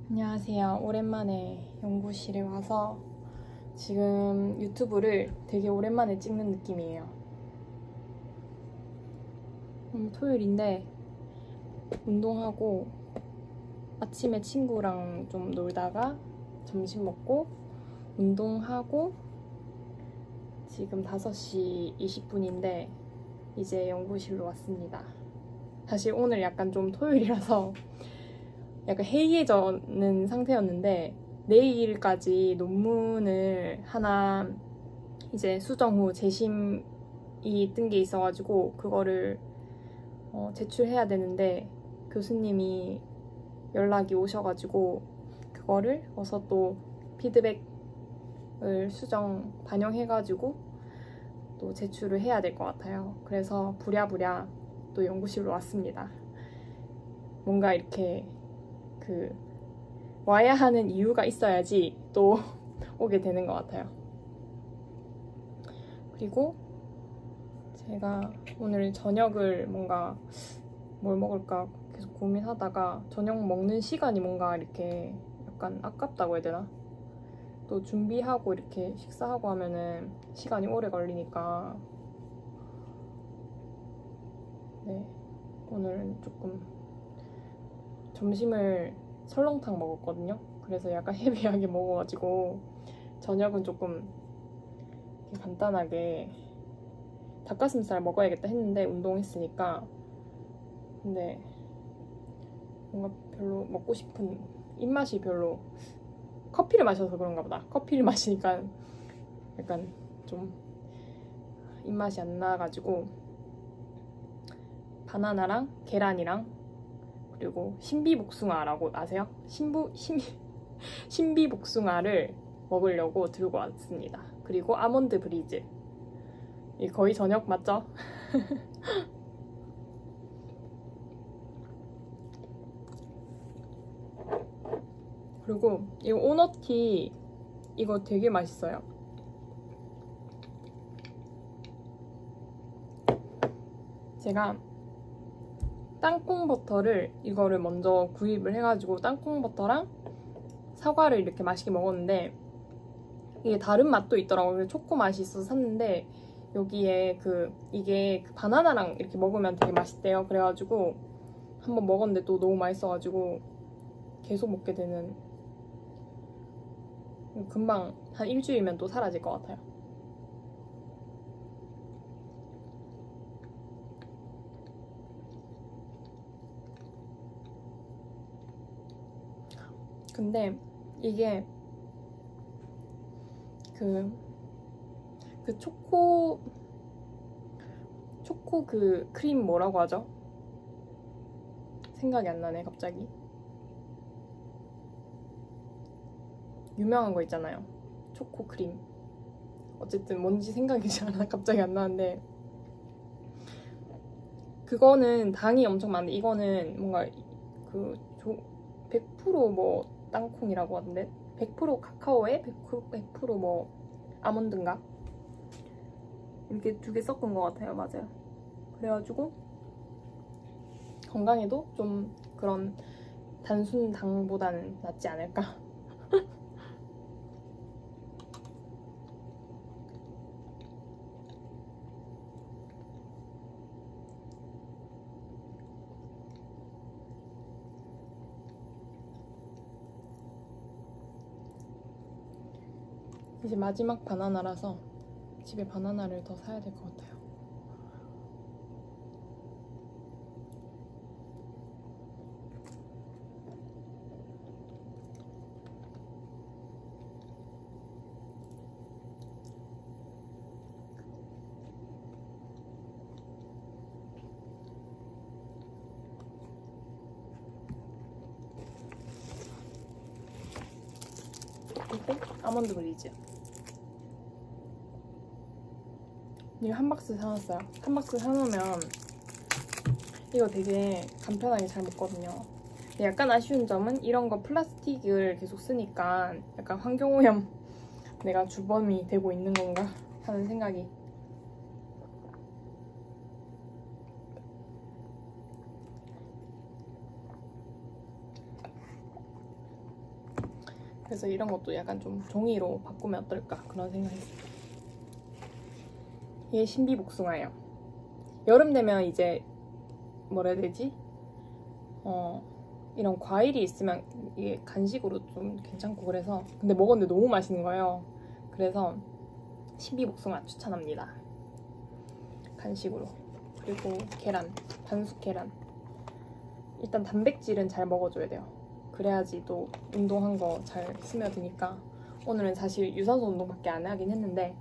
안녕하세요. 오랜만에 연구실에 와서 지금 유튜브를 되게 오랜만에 찍는 느낌이에요. 토요일인데 운동하고 아침에 친구랑 좀 놀다가 점심 먹고 운동하고 지금 5시 20분인데 이제 연구실로 왔습니다. 사실 오늘 약간 좀 토요일이라서 약간 해이해지는 상태였는데 내일까지 논문을 하나 이제 수정 후 재심이 뜬 게 있어가지고 그거를 제출해야 되는데 교수님이 연락이 오셔가지고 그거를 어서 또 피드백을 수정 반영해가지고 또 제출을 해야 될 것 같아요. 그래서 부랴부랴 또 연구실로 왔습니다. 뭔가 이렇게 와야 하는 이유가 있어야지 또 오게 되는 것 같아요. 그리고 제가 오늘 저녁을 뭔가 뭘 먹을까 계속 고민하다가 저녁 먹는 시간이 뭔가 이렇게 약간 아깝다고 해야 되나? 또 준비하고 이렇게 식사하고 하면은 시간이 오래 걸리니까 네, 오늘은 조금 점심을 설렁탕 먹었거든요. 그래서 약간 헤비하게 먹어가지고 저녁은 조금 간단하게 닭가슴살 먹어야겠다 했는데 운동했으니까 근데 뭔가 별로 먹고 싶은 입맛이 별로 커피를 마셔서 그런가 보다. 커피를 마시니까 약간 좀 입맛이 안 나가지고 바나나랑 계란이랑 그리고 신비복숭아라고 아세요? 신비복숭아를 먹으려고 들고 왔습니다. 그리고 아몬드 브리즈. 이 거의 저녁 맞죠? 그리고 이 오너티 이거 되게 맛있어요. 제가 땅콩버터를 이거를 먼저 구입을 해가지고 땅콩버터랑 사과를 이렇게 맛있게 먹었는데 이게 다른 맛도 있더라고요. 그래서 초코 맛이 있어서 샀는데 여기에 이게 바나나랑 이렇게 먹으면 되게 맛있대요. 그래가지고 한번 먹었는데 또 너무 맛있어가지고 계속 먹게 되는, 금방 한 일주일이면 또 사라질 것 같아요. 근데 이게 초코 크림 뭐라고 하죠? 생각이 안 나네 갑자기. 유명한 거 있잖아요. 초코 크림. 어쨌든 뭔지 생각이 잘 갑자기 안 나는데 그거는 당이 엄청 많은데 이거는 뭔가 100% 뭐 땅콩이라고 하던데 100% 카카오에 100% 뭐 아몬드인가? 이렇게 두 개 섞은 것 같아요. 맞아요. 그래가지고 건강에도 좀 그런 단순 당보다는 낫지 않을까? 이제 마지막 바나나라서 집에 바나나를 더 사야 될 것 같아요. 그리고 아몬드 브리즈. 이거 한 박스 사놨어요. 한 박스 사놓으면 이거 되게 간편하게 잘 먹거든요. 근데 약간 아쉬운 점은 이런 거 플라스틱을 계속 쓰니까 약간 환경오염 내가 주범이 되고 있는 건가 하는 생각이 그래서 이런 것도 약간 좀 종이로 바꾸면 어떨까 그런 생각했어요. 이게 신비복숭아예요. 여름 되면 이제 뭐라 해야 되지? 이런 과일이 있으면 이게 간식으로 좀 괜찮고 그래서 근데 먹었는데 너무 맛있는 거예요. 그래서 신비복숭아 추천합니다. 간식으로. 그리고 계란, 반숙 계란. 일단 단백질은 잘 먹어줘야 돼요. 그래야지 또 운동한 거 잘 스며드니까. 오늘은 사실 유산소 운동밖에 안 하긴 했는데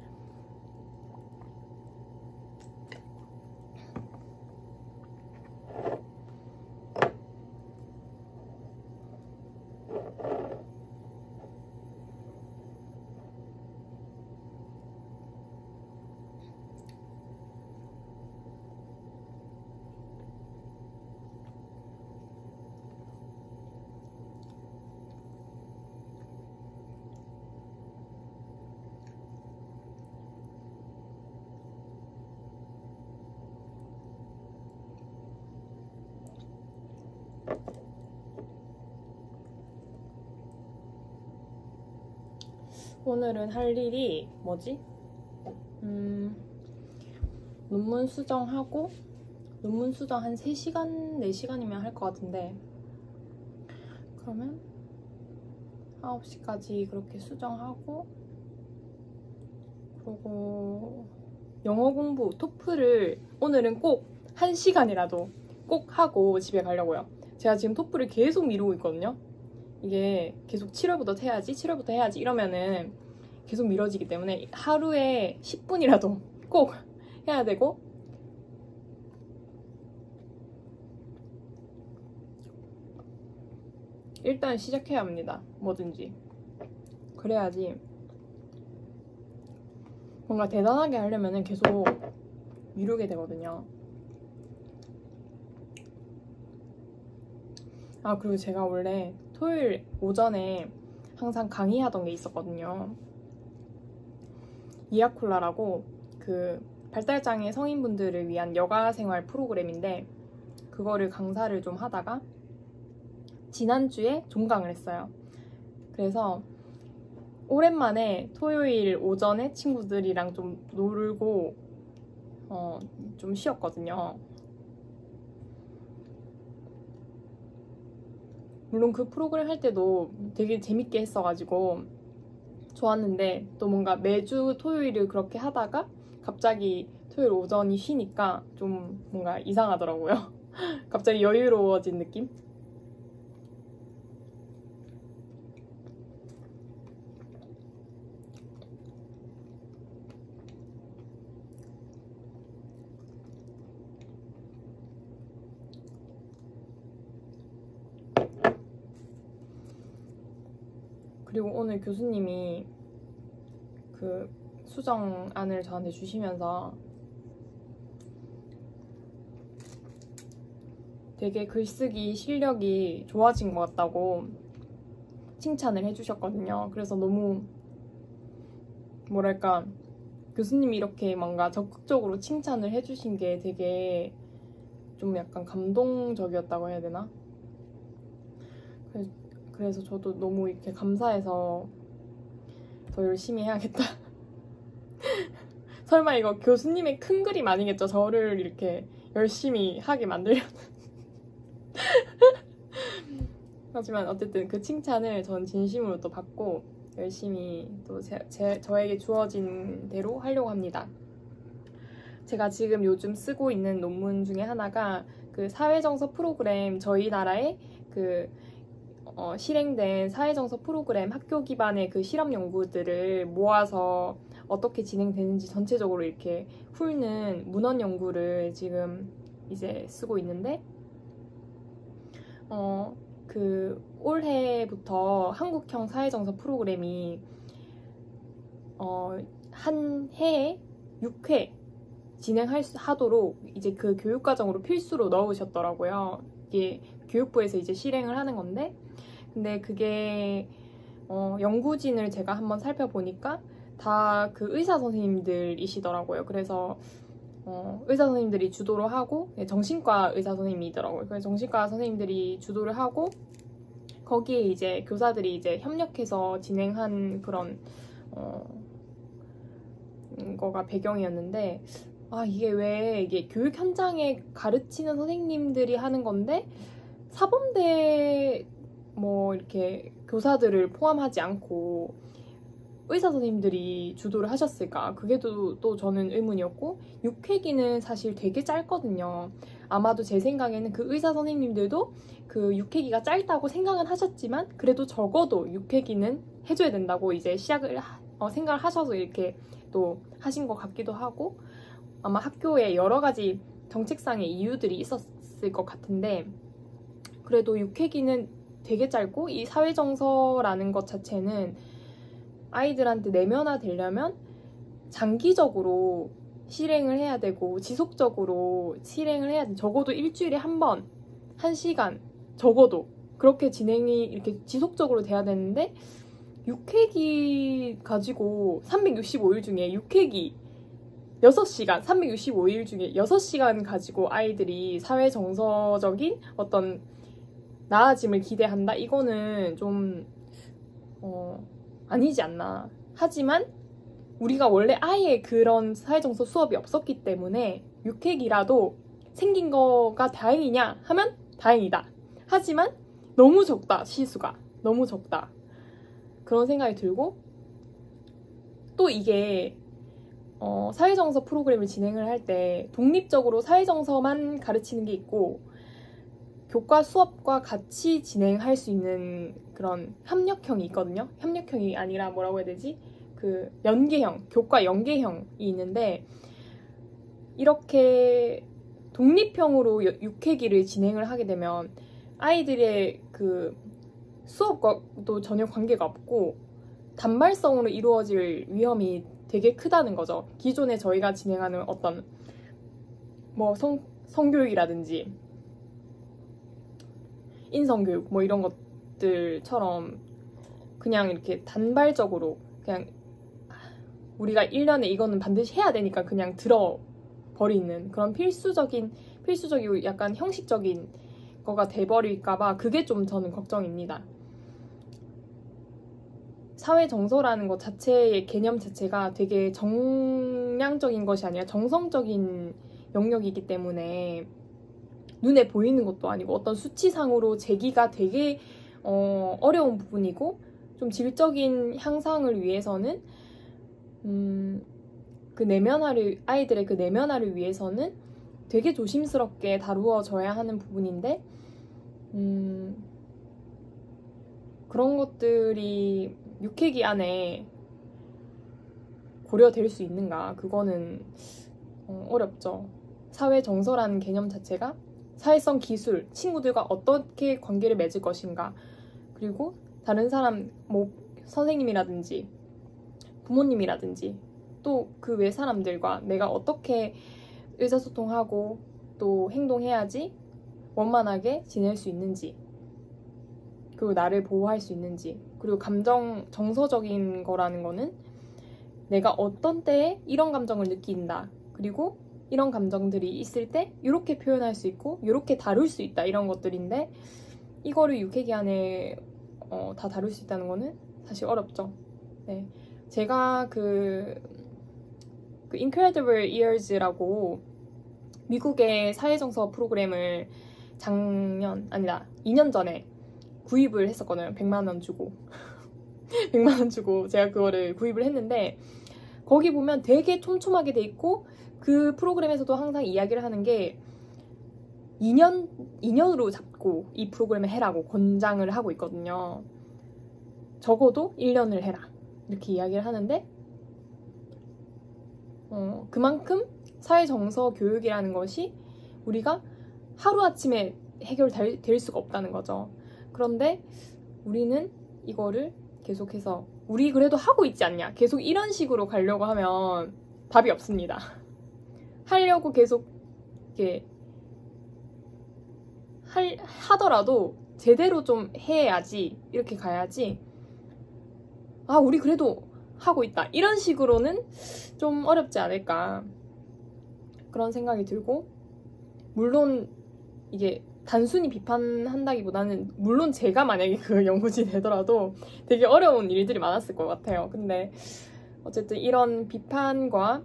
오늘은 할 일이 뭐지? 논문 수정하고 논문 수정 한 3시간, 4시간이면 할 것 같은데 그러면 9시까지 그렇게 수정하고 그리고 영어 공부, 토플을 오늘은 꼭 1시간이라도 꼭 하고 집에 가려고요. 제가 지금 토플을 계속 미루고 있거든요. 이게 계속 7월부터 해야지 7월부터 해야지 이러면은 계속 미뤄지기 때문에 하루에 10분이라도 꼭 해야 되고 일단 시작해야 합니다. 뭐든지. 그래야지 뭔가 대단하게 하려면은 계속 미루게 되거든요. 아, 그리고 제가 원래 토요일 오전에 항상 강의하던 게 있었거든요. 이아콜라라고 그 발달장애 성인분들을 위한 여가생활 프로그램인데 그거를 강사를 좀 하다가 지난주에 종강을 했어요. 그래서 오랜만에 토요일 오전에 친구들이랑 좀 놀고 좀 쉬었거든요. 물론 그 프로그램 할 때도 되게 재밌게 했어가지고 좋았는데 또 뭔가 매주 토요일을 그렇게 하다가 갑자기 토요일 오전이 쉬니까 좀 뭔가 이상하더라고요. 갑자기 여유로워진 느낌? 그리고 오늘 교수님이 그 수정안을 저한테 주시면서 되게 글쓰기 실력이 좋아진 것 같다고 칭찬을 해주셨거든요. 그래서 너무 뭐랄까 교수님이 이렇게 뭔가 적극적으로 칭찬을 해주신 게 되게 좀 약간 감동적이었다고 해야 되나? 그래서 저도 너무 이렇게 감사해서 더 열심히 해야겠다. 설마 이거 교수님의 큰 그림 아니겠죠? 저를 이렇게 열심히 하게 만들려는. 하지만 어쨌든 그 칭찬을 전 진심으로 또 받고 열심히 또 저에게 주어진 대로 하려고 합니다. 제가 지금 요즘 쓰고 있는 논문 중에 하나가 그 사회정서 프로그램 저희 나라에 그 실행된 사회정서 프로그램 학교 기반의 그 실험 연구들을 모아서 어떻게 진행되는지 전체적으로 이렇게 훑는 문헌 연구를 지금 이제 쓰고 있는데 그 올해부터 한국형 사회정서 프로그램이 한 해에 6회 진행하도록 이제 그 교육과정으로 필수로 넣으셨더라고요. 이게 교육부에서 이제 실행을 하는 건데 근데 그게 연구진을 제가 한번 살펴보니까 다 그 의사 선생님들이시더라고요. 그래서 의사 선생님들이 주도를 하고 정신과 의사 선생님이더라고요. 그래서 정신과 선생님들이 주도를 하고 거기에 이제 교사들이 이제 협력해서 진행한 그런 거가 배경이었는데, 아, 이게 왜 이게 교육 현장에 가르치는 선생님들이 하는 건데 사범대 뭐 이렇게 교사들을 포함하지 않고 의사 선생님들이 주도를 하셨을까? 그게 또 저는 의문이었고, 6회기는 사실 되게 짧거든요. 아마도 제 생각에는 그 의사 선생님들도 그 6회기가 짧다고 생각은 하셨지만 그래도 적어도 6회기는 해줘야 된다고 이제 생각을 하셔서 이렇게 또 하신 것 같기도 하고, 아마 학교에 여러 가지 정책상의 이유들이 있었을 것 같은데, 그래도 6회기는 되게 짧고, 이 사회정서라는 것 자체는 아이들한테 내면화 되려면 장기적으로 실행을 해야 되고 지속적으로 실행을 해야 돼. 적어도 일주일에 한 번, 1시간 적어도 그렇게 진행이 이렇게 지속적으로 돼야 되는데, 6회기 가지고 365일 중에 6회기 6시간, 365일 중에 6시간 가지고 아이들이 사회 정서적인 어떤 나아짐을 기대한다? 이거는 좀 아니지 않나. 하지만 우리가 원래 아예 그런 사회정서 수업이 없었기 때문에 6회기라도 생긴 거가 다행이냐 하면 다행이다. 하지만 너무 적다, 시수가. 너무 적다. 그런 생각이 들고, 또 이게 사회정서 프로그램을 진행을 할 때 독립적으로 사회정서만 가르치는 게 있고, 교과 수업과 같이 진행할 수 있는 그런 협력형이 있거든요. 협력형이 아니라 뭐라고 해야 되지? 그 연계형, 교과 연계형이 있는데, 이렇게 독립형으로 6회기를 진행을 하게 되면 아이들의 그 수업과도 전혀 관계가 없고 단발성으로 이루어질 위험이 되게 크다는 거죠. 기존에 저희가 진행하는 어떤 뭐 성교육이라든지 인성교육 뭐 이런 것들처럼 그냥 이렇게 단발적으로 그냥 우리가 1년에 이거는 반드시 해야 되니까 그냥 들어버리는 그런 필수적이고 약간 형식적인 거가 돼버릴까봐 그게 좀 저는 걱정입니다. 사회정서라는 것 자체의 개념 자체가 되게 정량적인 것이 아니라 정성적인 영역이기 때문에 눈에 보이는 것도 아니고 어떤 수치상으로 재기가 되게 어려운 부분이고, 좀 질적인 향상을 위해서는 그 아이들의 그 내면화를 위해서는 되게 조심스럽게 다루어져야 하는 부분인데, 그런 것들이 6회기 안에 고려될 수 있는가? 그거는 어렵죠. 사회정서라는 개념 자체가 사회성 기술, 친구들과 어떻게 관계를 맺을 것인가, 그리고 다른 사람, 뭐 선생님이라든지 부모님이라든지 또 그 외 사람들과 내가 어떻게 의사소통하고 또 행동해야지 원만하게 지낼 수 있는지, 그리고 나를 보호할 수 있는지, 그리고 정서적인 거라는 거는 내가 어떤 때에 이런 감정을 느낀다, 그리고 이런 감정들이 있을 때 이렇게 표현할 수 있고 이렇게 다룰 수 있다, 이런 것들인데 이거를 6회기 안에 다 다룰 수 있다는 거는 사실 어렵죠. 네. 제가 그 Incredible Years라고 미국의 사회정서 프로그램을 2년 전에 구입을 했었거든요. 100만 원 주고 100만 원 주고 제가 그거를 구입을 했는데, 거기 보면 되게 촘촘하게 돼 있고, 그 프로그램에서도 항상 이야기를 하는 게 2년으로 잡고 이 프로그램을 해라고 권장을 하고 있거든요. 적어도 1년을 해라 이렇게 이야기를 하는데, 그만큼 사회정서 교육이라는 것이 우리가 하루아침에 해결될 수가 없다는 거죠. 그런데 우리는 이거를 계속해서 우리 그래도 하고 있지 않냐, 계속 이런 식으로 가려고 하면 답이 없습니다. 하려고 계속 이렇게 하더라도 제대로 좀 해야지, 이렇게 가야지, 아 우리 그래도 하고 있다 이런 식으로는 좀 어렵지 않을까, 그런 생각이 들고, 물론 이게 단순히 비판한다기보다는 물론 제가 만약에 그 연구진이 되더라도 되게 어려운 일들이 많았을 것 같아요. 근데 어쨌든 이런 비판과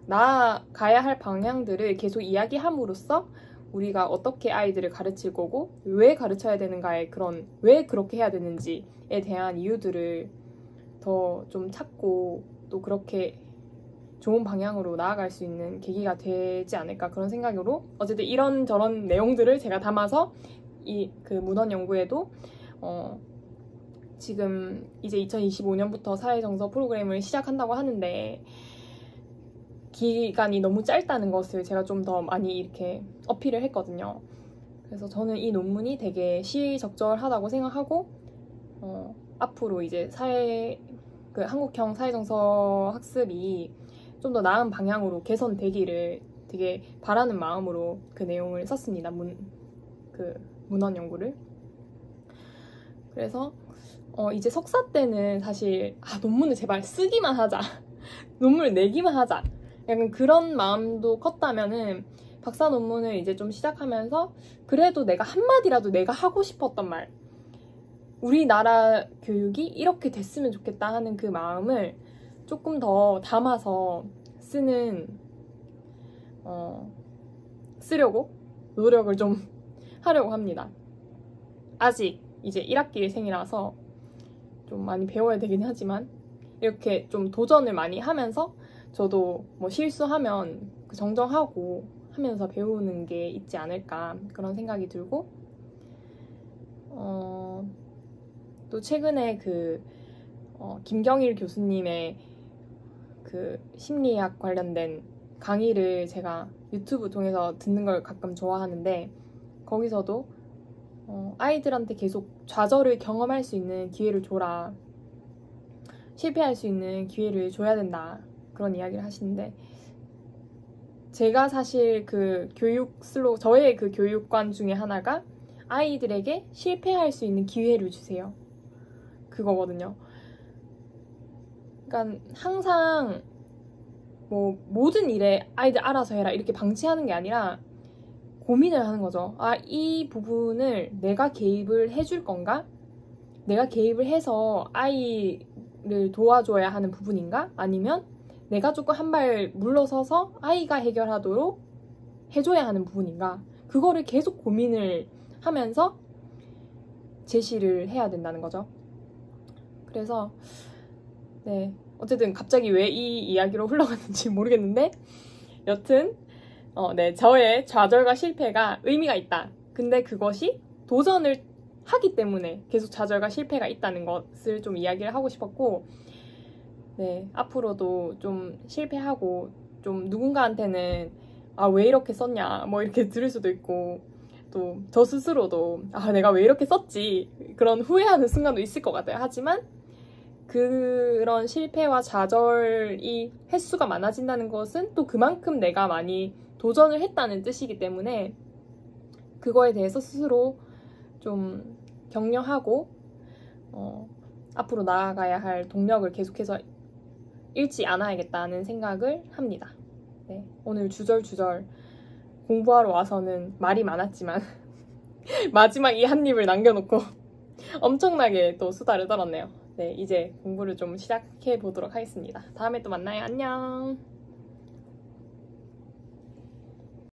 나아가야 할 방향들을 계속 이야기함으로써 우리가 어떻게 아이들을 가르칠 거고 왜 가르쳐야 되는가에 그런 왜 그렇게 해야 되는지에 대한 이유들을 더 좀 찾고 또 그렇게 좋은 방향으로 나아갈 수 있는 계기가 되지 않을까 그런 생각으로 어쨌든 이런저런 내용들을 제가 담아서 이 그 문헌 연구에도 지금 이제 2025년부터 사회정서 프로그램을 시작한다고 하는데 기간이 너무 짧다는 것을 제가 좀 더 많이 이렇게 어필을 했거든요. 그래서 저는 이 논문이 되게 시의적절하다고 생각하고 앞으로 이제 한국형 사회정서 학습이 좀 더 나은 방향으로 개선되기를 되게 바라는 마음으로 그 내용을 썼습니다. 문헌 연구를. 그래서 이제 석사 때는 사실 논문을 제발 쓰기만 하자. 논문을 내기만 하자. 약간 그런 마음도 컸다면은 박사 논문을 이제 좀 시작하면서 그래도 내가 한마디라도 내가 하고 싶었던 말, 우리나라 교육이 이렇게 됐으면 좋겠다 하는 그 마음을 조금 더 담아서 쓰려고 노력을 좀 하려고 합니다. 아직 이제 1학기생이라서 좀 많이 배워야 되긴 하지만 이렇게 좀 도전을 많이 하면서 저도 뭐 실수하면 정정하고 하면서 배우는 게 있지 않을까 그런 생각이 들고 또 최근에 김경일 교수님의 그 심리학 관련된 강의를 제가 유튜브 통해서 듣는 걸 가끔 좋아하는데 거기서도 아이들한테 계속 좌절을 경험할 수 있는 기회를 줘라. 실패할 수 있는 기회를 줘야 된다. 그런 이야기를 하시는데 제가 사실 저의 그 교육관 중에 하나가 아이들에게 실패할 수 있는 기회를 주세요. 그거거든요. 그러니까 항상 뭐 모든 일에 아이들 알아서 해라 이렇게 방치하는 게 아니라 고민을 하는 거죠. 이 부분을 내가 개입을 해줄 건가? 내가 개입을 해서 아이를 도와줘야 하는 부분인가? 아니면 내가 조금 한 발 물러서서 아이가 해결하도록 해줘야 하는 부분인가? 그거를 계속 고민을 하면서 제시를 해야 된다는 거죠. 그래서 네, 어쨌든 갑자기 왜 이 이야기로 흘러갔는지 모르겠는데 여튼 네, 저의 좌절과 실패가 의미가 있다. 근데 그것이 도전을 하기 때문에 계속 좌절과 실패가 있다는 것을 좀 이야기를 하고 싶었고 네, 앞으로도 좀 실패하고 좀 누군가한테는 왜 이렇게 썼냐 뭐 이렇게 들을 수도 있고 또 저 스스로도 내가 왜 이렇게 썼지 그런 후회하는 순간도 있을 것 같아요. 하지만 그런 실패와 좌절이 횟수가 많아진다는 것은 또 그만큼 내가 많이 도전을 했다는 뜻이기 때문에 그거에 대해서 스스로 좀 격려하고 앞으로 나아가야 할 동력을 계속해서 잃지 않아야겠다는 생각을 합니다. 네, 오늘 주절주절 공부하러 와서는 말이 많았지만 마지막 이 한 입을 남겨놓고 엄청나게 또 수다를 떨었네요. 네, 이제 공부를 좀 시작해 보도록 하겠습니다. 다음에 또 만나요. 안녕.